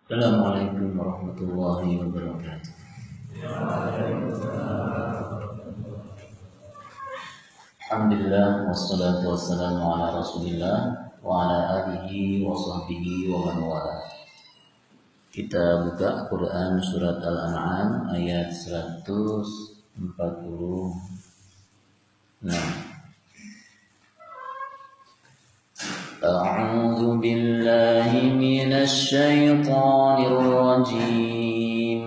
Assalamualaikum warahmatullahi wabarakatuh. Alhamdulillah wassalatu wassalamu ala Rasulillah wa ala alihi wa sahbihi wa man wala. Kita buka Quran surat Al-An'am ayat 146. A'udzu billahi minasy syaithanir rajim.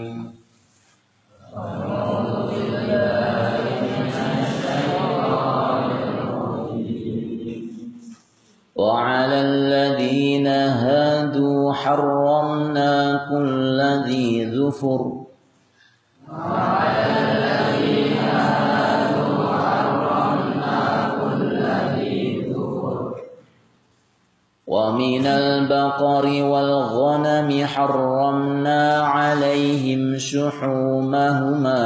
وعلى الذين هادوا حرمنا كل ذي ظفر ومن البقر والغنم حرمنا عليهم شحومهما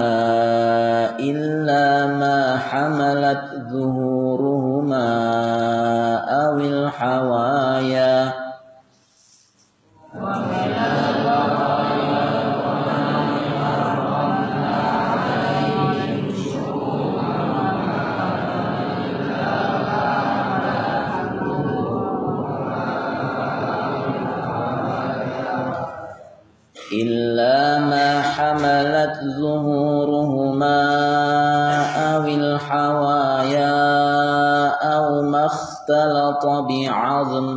إلا ما حملت ظهورهما أو الحوايا إلا ما حملت ظهورهما أو الحوايا أو ما اختلط بعظم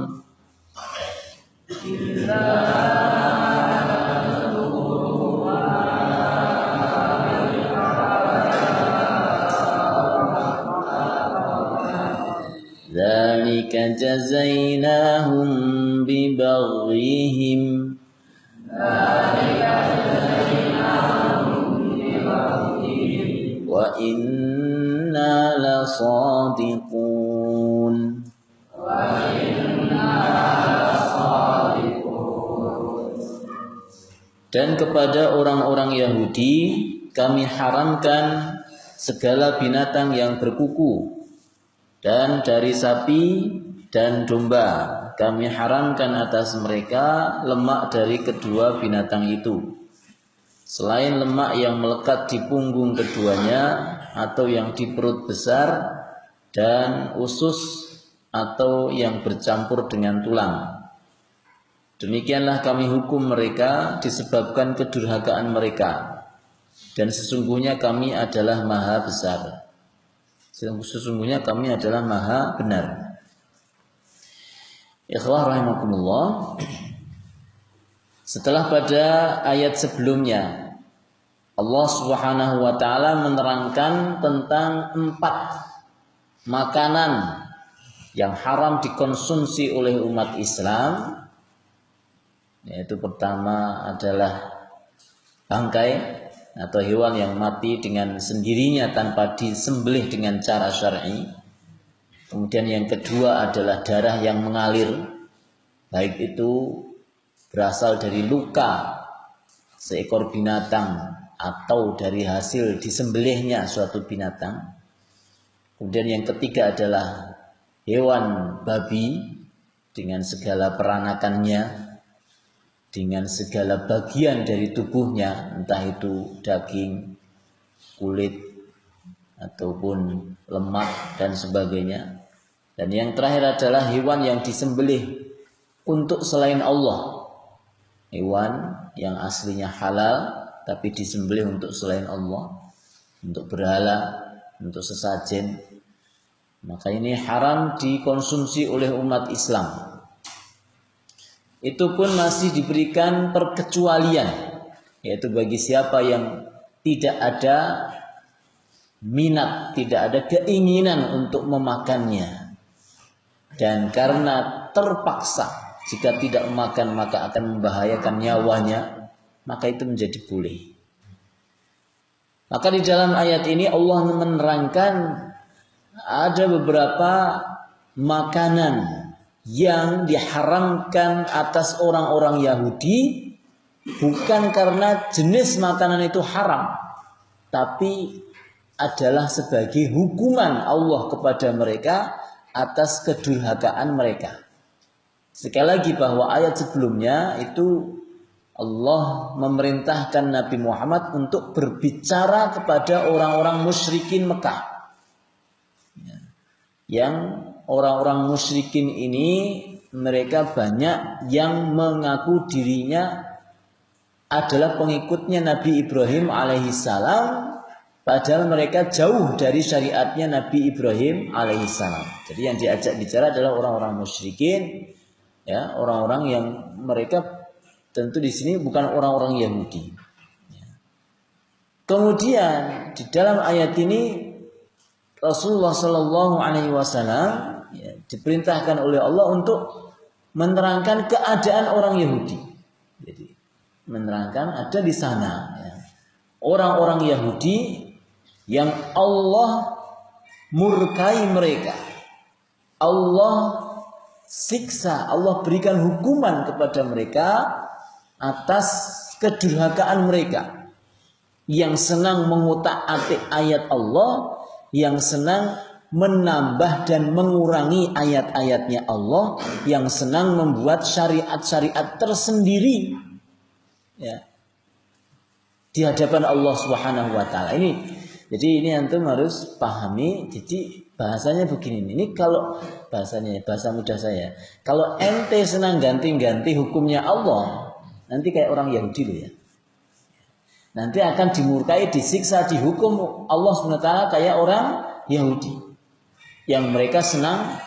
ذلك جزيناهم ببغيهم وإنا لصادقون. Dan kepada orang-orang Yahudi kami haramkan segala binatang yang berkuku, dan dari sapi dan domba kami haramkan atas mereka lemak dari kedua binatang itu, selain lemak yang melekat di punggung keduanya atau yang di perut besar, dan usus atau yang bercampur dengan tulang. Demikianlah kami hukum mereka disebabkan kedurhakaan mereka, dan sesungguhnya kami adalah maha besar. Sesungguhnya kami adalah maha benar. Ikhwah rahimakumullah. Setelah pada ayat sebelumnya Allah Subhanahu wa taala menerangkan tentang 4 makanan yang haram dikonsumsi oleh umat Islam, yaitu pertama adalah bangkai atau hewan yang mati dengan sendirinya tanpa disembelih dengan cara syar'i. Kemudian yang kedua adalah darah yang mengalir, baik itu berasal dari luka seekor binatang atau dari hasil disembelihnya suatu binatang. Kemudian yang ketiga adalah hewan babi dengan segala peranakannya, dengan segala bagian dari tubuhnya, entah itu daging, kulit, ataupun lemak dan sebagainya. Dan yang terakhir adalah hewan yang disembelih untuk selain Allah, hewan yang aslinya halal tapi disembelih untuk selain Allah, untuk berhala, untuk sesajen, maka ini haram dikonsumsi oleh umat Islam. Itu pun masih diberikan perkecualian, yaitu bagi siapa yang tidak ada minat, tidak ada keinginan untuk memakannya, dan karena terpaksa jika tidak makan maka akan membahayakan nyawanya, maka itu menjadi boleh. Maka di dalam ayat ini Allah menerangkan ada beberapa makanan yang diharamkan atas orang-orang Yahudi, bukan karena jenis makanan itu haram, tapi adalah sebagai hukuman Allah kepada mereka atas kedurhakaan mereka. Sekali lagi bahwa ayat sebelumnya itu Allah memerintahkan Nabi Muhammad untuk berbicara kepada orang-orang musyrikin Mekah. Yang orang-orang musyrikin ini mereka banyak yang mengaku dirinya adalah pengikutnya Nabi Ibrahim alaihissalam, padahal mereka jauh dari syariatnya Nabi Ibrahim alaihissalam. Jadi yang diajak bicara adalah orang-orang musyrikin, ya, orang-orang yang mereka tentu di sini bukan orang-orang Yahudi. Kemudian di dalam ayat ini Rasulullah Shallallahu Alaihi Wasallam diperintahkan oleh Allah untuk menerangkan keadaan orang Yahudi. Jadi menerangkan ada di sana orang-orang Yahudi yang Allah murkai mereka, Allah siksa, Allah berikan hukuman kepada mereka atas kedurhakaan mereka, yang senang mengutak-atik ayat Allah, yang senang menambah dan mengurangi ayat-ayatnya Allah, yang senang membuat syariat-syariat tersendiri, ya, di hadapan Allah Subhanahu wa taala. Jadi ini antum harus pahami. Jadi bahasanya begini. Ini kalau bahasanya, bahasa mudah saya, kalau ente senang ganti-ganti hukumnya Allah, nanti kayak orang Yahudi loh ya. Nanti akan dimurkai, disiksa, dihukum Allah SWT kayak orang Yahudi. Yang mereka senang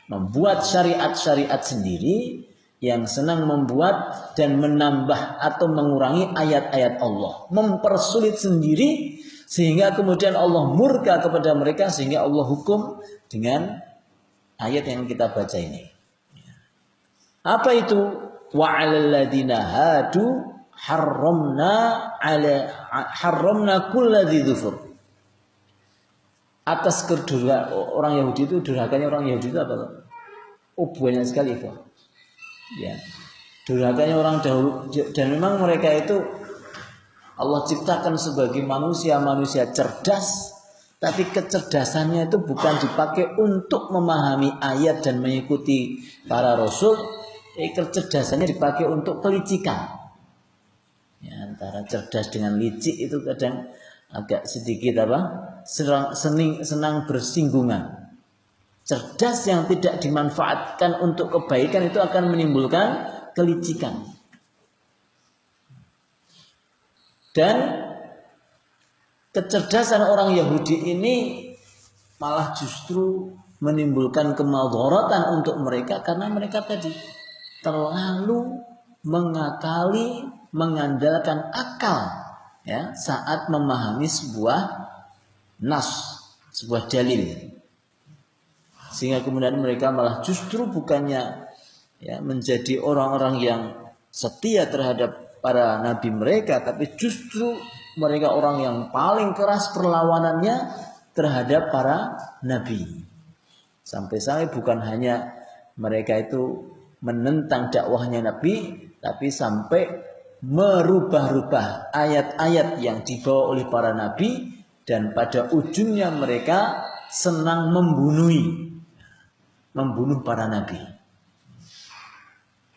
membuat syariat-syariat sendiri, yang senang membuat dan menambah atau mengurangi ayat-ayat Allah, mempersulit sendiri, sehingga kemudian Allah murka kepada mereka, sehingga Allah hukum dengan ayat yang kita baca ini. Apa itu? Wa 'alal ladzina hadu harramna kulladzi dzufur. Atas kedurhakaan orang Yahudi itu, durhakanya orang Yahudi itu apa? Oh, banyak sekali itu. Ya. Durhakanya orang dahulu, dan memang mereka itu Allah ciptakan sebagai manusia cerdas, tapi kecerdasannya itu bukan dipakai untuk memahami ayat dan mengikuti para rasul. Kecerdasannya dipakai untuk kelicikan. Ya, antara cerdas dengan licik itu kadang agak sedikit senang bersinggungan. Cerdas yang tidak dimanfaatkan untuk kebaikan itu akan menimbulkan kelicikan. Dan kecerdasan orang Yahudi ini malah justru menimbulkan kemadharatan untuk mereka, karena mereka tadi terlalu mengakali, mengandalkan akal, ya, saat memahami sebuah nas, sebuah dalil, sehingga kemudian mereka malah justru bukannya, ya, menjadi orang-orang yang setia terhadap para nabi mereka, tapi justru mereka orang yang paling keras perlawanannya terhadap para nabi. Sampai-sampai bukan hanya mereka itu menentang dakwahnya Nabi, tapi sampai merubah-rubah ayat-ayat yang dibawa oleh para nabi, dan pada ujungnya mereka senang membunuh para nabi.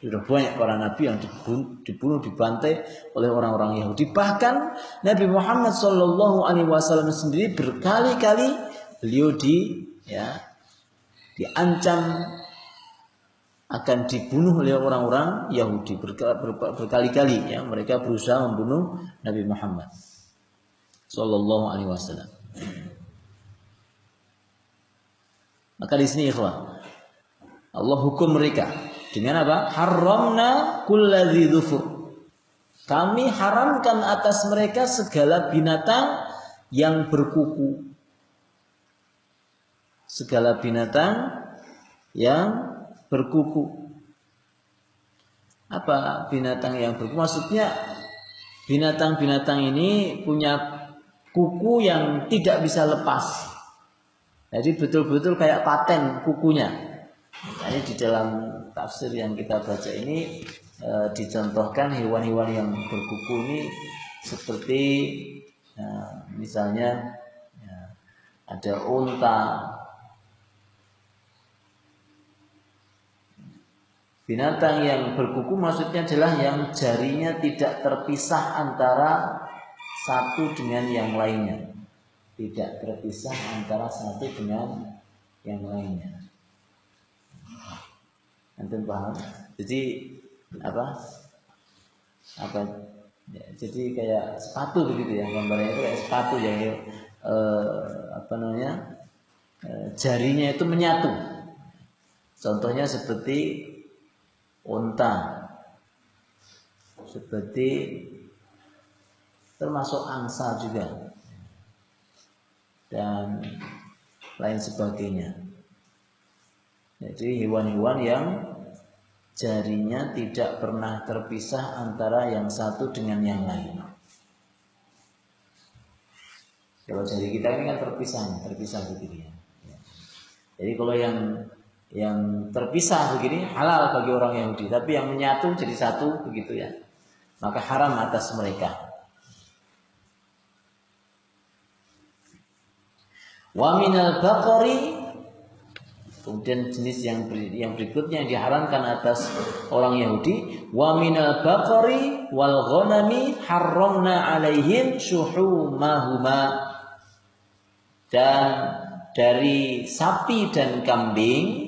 Sudah banyak para nabi yang dibunuh, dibantai oleh orang-orang Yahudi. Bahkan Nabi Muhammad SAW sendiri berkali-kali beliau diancam akan dibunuh oleh orang-orang Yahudi, berkali-kali, ya, mereka berusaha membunuh Nabi Muhammad sallallahu alaihi wasallam. Maka di sini ikhwan, Allah hukum mereka dengan apa? Haramna kulladzi dzufur. Kami haramkan atas mereka segala binatang yang berkuku. Segala binatang yang berkuku. Apa binatang yang berkuku? Maksudnya binatang-binatang ini punya kuku yang tidak bisa lepas. Jadi betul-betul kayak paten kukunya. Jadi di dalam tafsir yang kita baca ini dicontohkan hewan-hewan yang berkuku ini seperti misalnya ada unta, Binatang yang berkuku maksudnya adalah yang jarinya tidak terpisah antara satu dengan yang lainnya. Tidak terpisah antara satu dengan yang lainnya. Antum paham? Jadi apa? Ya, jadi kayak sepatu begitu ya, gambarnya itu kayak sepatu yang jarinya itu menyatu. Contohnya seperti unta, seperti termasuk angsa juga, dan lain sebagainya. Jadi hewan-hewan yang jarinya tidak pernah terpisah antara yang satu dengan yang lain. Kalau jari kita ini kan terpisah begini ya. Jadi kalau yang terpisah begini halal bagi orang Yahudi, tapi yang menyatu jadi satu begitu ya, maka haram atas mereka. Wa minal baqari, kemudian jenis yang berikutnya yang diharamkan atas orang Yahudi, wa minal baqari wal ghanami harramna alaihim syuhumahuma, dan dari sapi dan kambing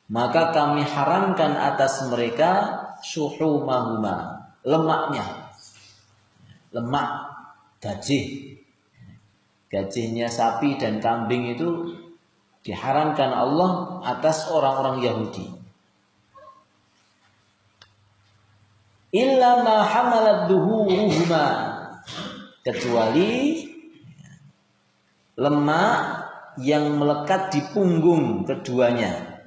maka kami haramkan atas mereka syuhumahuma, lemaknya, lemak gajihnya sapi dan kambing itu diharamkan Allah atas orang-orang Yahudi. Illa ma hamalat duhuruhuma, kecuali lemak yang melekat di punggung keduanya.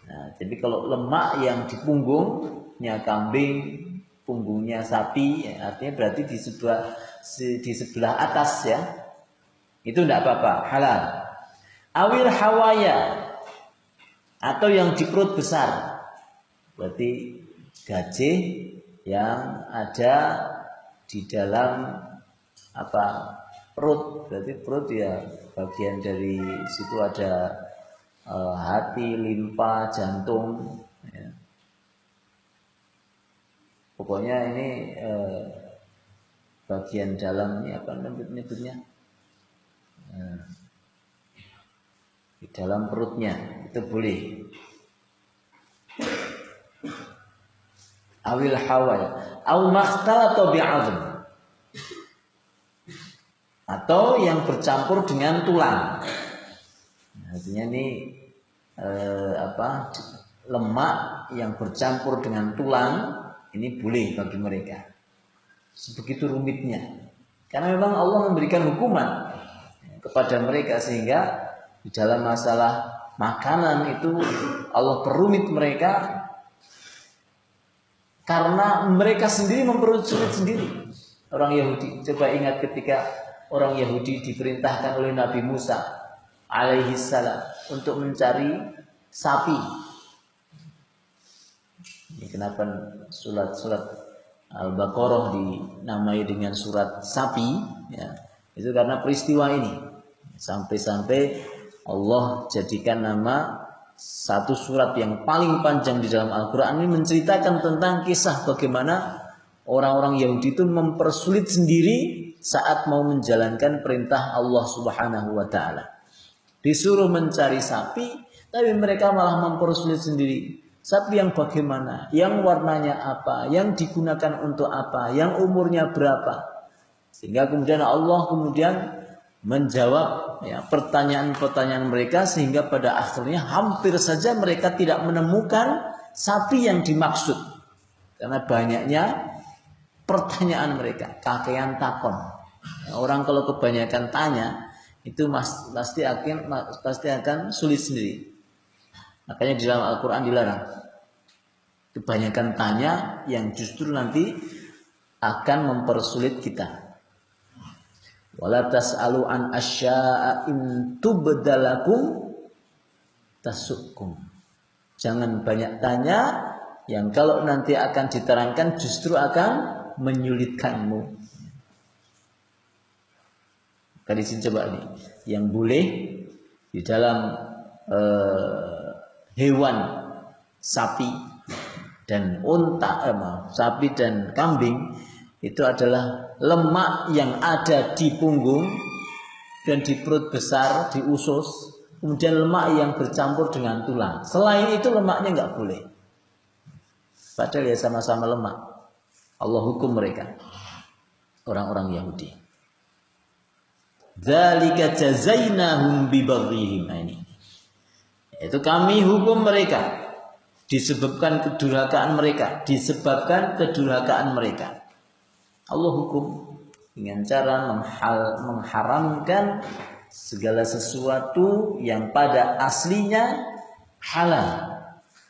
Nah, jadi kalau lemak yang di punggungnya kambing, punggungnya sapi, ya, artinya berarti di sebelah atas ya, itu tidak apa-apa, halal. Awil hawaya, atau yang di perut besar, berarti gajih yang ada di dalam perut, berarti perut ya bagian dari situ ada hati, limpa, jantung ya. Pokoknya ini bagian dalam ini apa nyebutnya, di dalam perutnya itu boleh. Awil hawaya au makhtalata bi'azm, atau yang bercampur dengan tulang. Artinya ini lemak yang bercampur dengan tulang ini boleh bagi mereka. Sebegitu rumitnya, karena memang Allah memberikan hukuman kepada mereka, sehingga di dalam masalah makanan itu Allah perumit mereka, karena mereka sendiri mempersulit sendiri. Orang Yahudi, coba ingat ketika orang Yahudi diperintahkan oleh Nabi Musa alaihi salam untuk mencari sapi. Ini kenapa surat Al-Baqarah dinamai dengan surat sapi ya, itu karena peristiwa ini. Sampai-sampai Allah jadikan nama satu surat yang paling panjang di dalam Al-Quran ini menceritakan tentang kisah bagaimana orang-orang Yahudi itu mempersulit sendiri saat mau menjalankan perintah Allah Subhanahu wa ta'ala. Disuruh mencari sapi, tapi mereka malah mempersulit sendiri. Sapi yang bagaimana, yang warnanya apa, yang digunakan untuk apa, yang umurnya berapa. Sehingga kemudian Allah menjawab ya, pertanyaan-pertanyaan mereka, sehingga pada akhirnya hampir saja mereka tidak menemukan sapi yang dimaksud. Karena banyaknya pertanyaan mereka, kakean takon. Orang kalau kebanyakan tanya itu pasti akan sulit sendiri. Makanya di dalam Al-Quran dilarang kebanyakan tanya yang justru nanti akan mempersulit kita. Wala tas'alu an asya'a in tubdalakum tasukkum. Jangan banyak tanya yang kalau nanti akan diterangkan justru akan menyulitkanmu. Maka di sini coba nih, yang boleh di dalam hewan sapi dan sapi dan kambing itu adalah lemak yang ada di punggung dan di perut besar, di usus, kemudian lemak yang bercampur dengan tulang. Selain itu lemaknya nggak boleh. Padahal ya sama-sama lemak. Allah hukum mereka, orang-orang Yahudi. Dzalika jazainahum bibaghihim. Ini. Itu kami hukum mereka disebabkan kedurhakaan mereka, Allah hukum dengan cara mengharamkan segala sesuatu yang pada aslinya halal.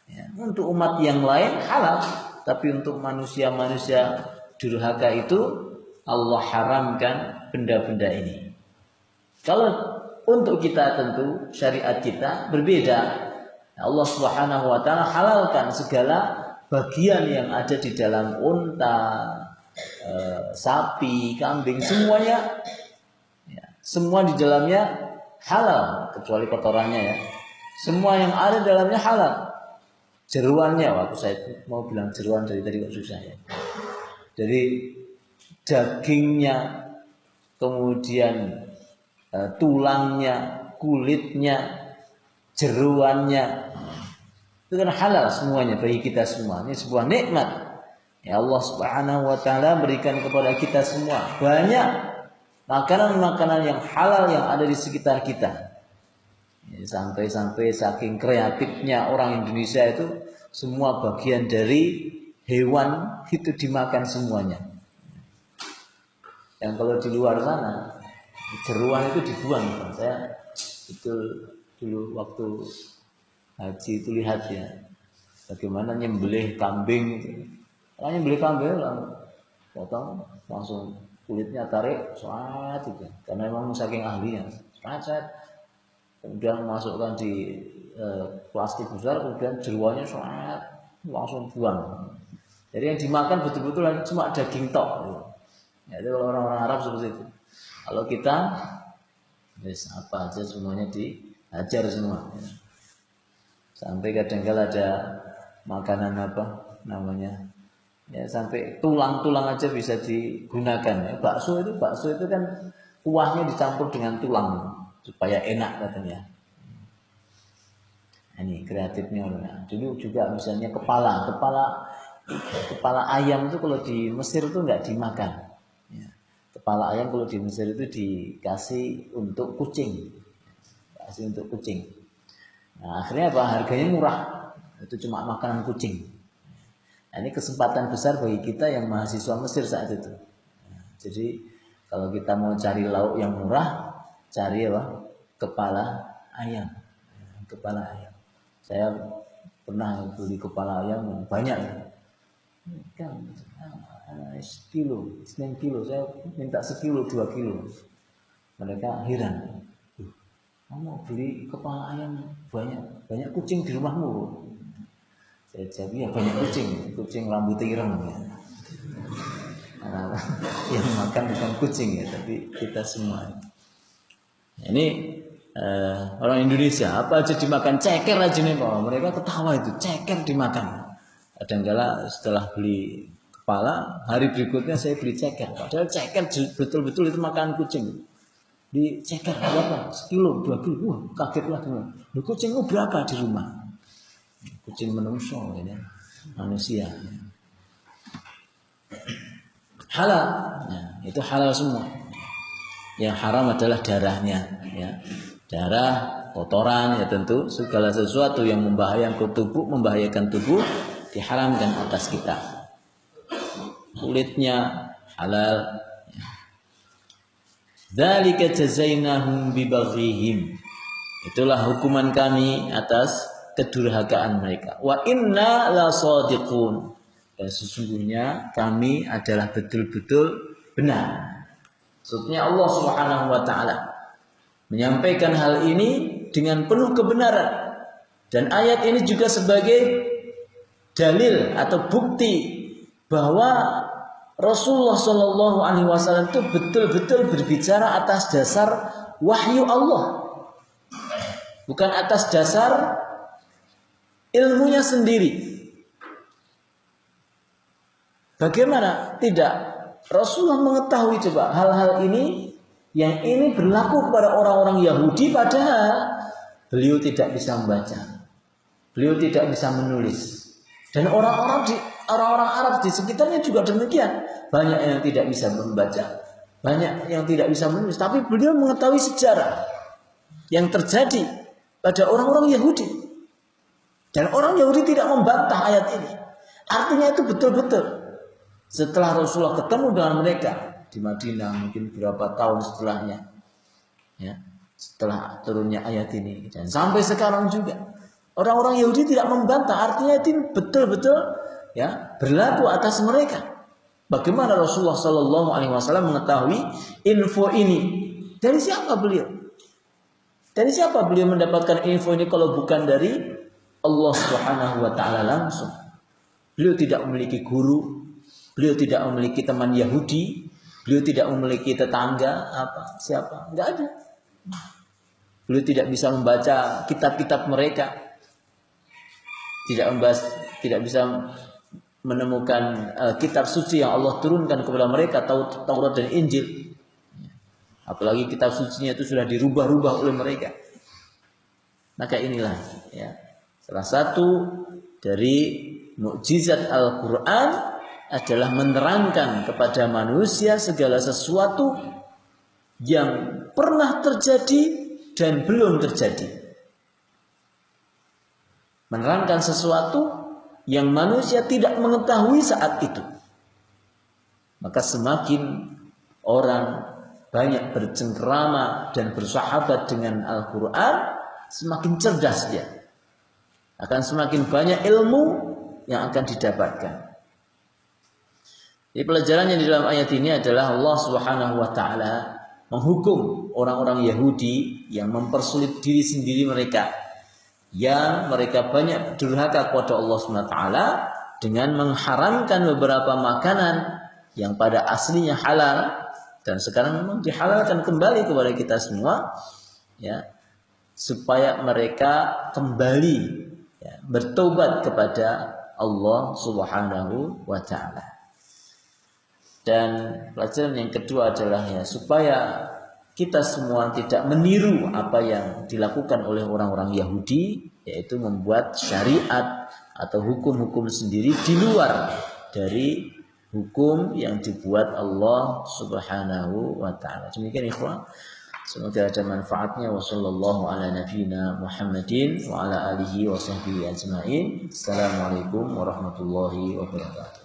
Ya, untuk umat yang lain halal, tapi untuk manusia-manusia durhaka itu Allah haramkan benda-benda ini. Kalau untuk kita tentu syariat kita berbeda. Allah Subhanahu wa taala halalkan segala bagian yang ada di dalam unta, sapi, kambing, semuanya ya, semua di dalamnya halal kecuali kotorannya ya. Semua yang ada dalamnya halal. Jeruannya, waktu saya mau bilang jeruan dari tadi kok susah ya. Jadi dagingnya, kemudian tulangnya, kulitnya, jeruannya, itu kan halal semuanya bagi kita semua. Ini sebuah nikmat. Ya Allah Subhanahu wa taala berikan kepada kita semua banyak makanan-makanan yang halal yang ada di sekitar kita. Sampai-sampai saking kreatifnya orang Indonesia itu semua bagian dari hewan itu dimakan semuanya. Yang kalau di luar sana jeruan itu dibuang. Saya itu dulu waktu haji itu lihat ya bagaimana nyembelih kambing. Kalau nyembelih kambing potong langsung kulitnya tarik, soat itu. Karena memang saking ahlinya, soat. Kemudian masukkan di plastik besar, kemudian jeruannya soat, langsung buang. Jadi yang dimakan betul-betul cuma daging tok. Ya, itu kalau orang-orang Arab seperti itu. Kalau kita, apa aja semuanya dihajar semua. Ya. Sampai kadang-kala ada makanan apa namanya, ya sampai tulang-tulang aja bisa digunakan. Ya. Bakso itu kan kuahnya dicampur dengan tulang supaya enak katanya. Ini kreatifnya orang. Dulu juga misalnya kepala ayam itu kalau di Mesir itu nggak dimakan. Ya. Kepala ayam kalau di Mesir itu dikasih untuk kucing. Nah, akhirnya apa? Harganya murah. Itu cuma makanan kucing. Nah, ini kesempatan besar bagi kita yang mahasiswa Mesir saat itu. Nah, jadi kalau kita mau cari lauk yang murah, cari apa? Kepala ayam. Saya pernah beli kepala ayam yang banyak ya. Kan 9 kilo, saya minta 2 kilo. Mereka heran. Kamu beli kepala ayam banyak kucing di rumahmu? Saya jawab ya banyak kucing rambut ireng ya. Yang makan bukan kucing ya, tapi kita semua. Ini orang Indonesia apa aja dimakan, ceker aja nih Pak. Mereka ketawa itu, ceker dimakan. Kadang-kala setelah beli kepala, hari berikutnya saya beli ceker. Padahal ceker betul-betul itu makanan kucing. Di ceker berapa? 1 kilo, 2 kilo. Wah, kagetlah teman. Loh, kucingmu berapa di rumah? Kucing menungso ya, manusia. Halal. Nah, itu halal semua. Yang haram adalah darahnya ya. Darah, kotoran ya tentu segala sesuatu yang membahayakan tubuh diharamkan atas kita. Kulitnya halal. Dzalika jazainahum bibaghihim. Itulah hukuman kami atas kedurhakaan mereka. Wa inna lasadiqun. Dan sesungguhnya kami adalah betul-betul benar. Maksudnya Allah Subhanahu wa taala menyampaikan hal ini dengan penuh kebenaran. Dan ayat ini juga sebagai dalil atau bukti bahwa Rasulullah Shallallahu Alaihi Wasallam itu betul-betul berbicara atas dasar wahyu Allah, bukan atas dasar ilmunya sendiri. Bagaimana? Tidak. Rasulullah mengetahui coba hal-hal ini, yang ini berlaku kepada orang-orang Yahudi, padahal beliau tidak bisa membaca. Beliau tidak bisa menulis. Dan orang-orang Arab di sekitarnya juga demikian. Banyak yang tidak bisa membaca, banyak yang tidak bisa menulis. Tapi beliau mengetahui sejarah yang terjadi pada orang-orang Yahudi. Dan orang Yahudi tidak membantah ayat ini. Artinya itu betul-betul. Setelah Rasulullah ketemu dengan mereka di Madinah, mungkin berapa tahun setelahnya, ya, setelah turunnya ayat ini, dan sampai sekarang juga orang-orang Yahudi tidak membantah. Artinya itu betul-betul ya berlaku atas mereka. Bagaimana Rasulullah Shallallahu Alaihi Wasallam mengetahui info ini? Dari siapa beliau? Dari siapa beliau mendapatkan info ini kalau bukan dari Allah Subhanahu Wa Taala langsung? Beliau tidak memiliki guru. Beliau tidak memiliki teman Yahudi, beliau tidak memiliki tetangga siapa, enggak ada. Beliau tidak bisa membaca kitab-kitab mereka, tidak bisa menemukan kitab suci yang Allah turunkan kepada mereka, Taurat dan Injil. Apalagi kitab sucinya itu sudah dirubah-rubah oleh mereka. Maka inilah ya salah satu dari mukjizat Al-Quran adalah menerangkan kepada manusia segala sesuatu yang pernah terjadi dan belum terjadi. Menerangkan sesuatu yang manusia tidak mengetahui saat itu. Maka semakin orang banyak bercengkrama dan bersahabat dengan Al-Quran, semakin cerdas dia. Akan semakin banyak ilmu yang akan didapatkan. Jadi pelajarannya di dalam ayat ini adalah Allah Subhanahu wa taala menghukum orang-orang Yahudi yang mempersulit diri sendiri mereka, yang mereka banyak durhaka kepada Allah Subhanahu wa taala dengan mengharamkan beberapa makanan yang pada aslinya halal dan sekarang memang dihalalkan kembali kepada kita semua, ya, supaya mereka kembali ya, bertobat kepada Allah Subhanahu wa taala. Dan pelajaran yang kedua adalah ya supaya kita semua tidak meniru apa yang dilakukan oleh orang-orang Yahudi, yaitu membuat syariat atau hukum-hukum sendiri di luar dari hukum yang dibuat Allah Subhanahu wa taala. Demikian ikhwan, semoga ada manfaatnya. Wassallallahu ala nabiyyina Muhammadin wa ala alihi wa sahbihi ajmain. Assalamualaikum warahmatullahi wabarakatuh.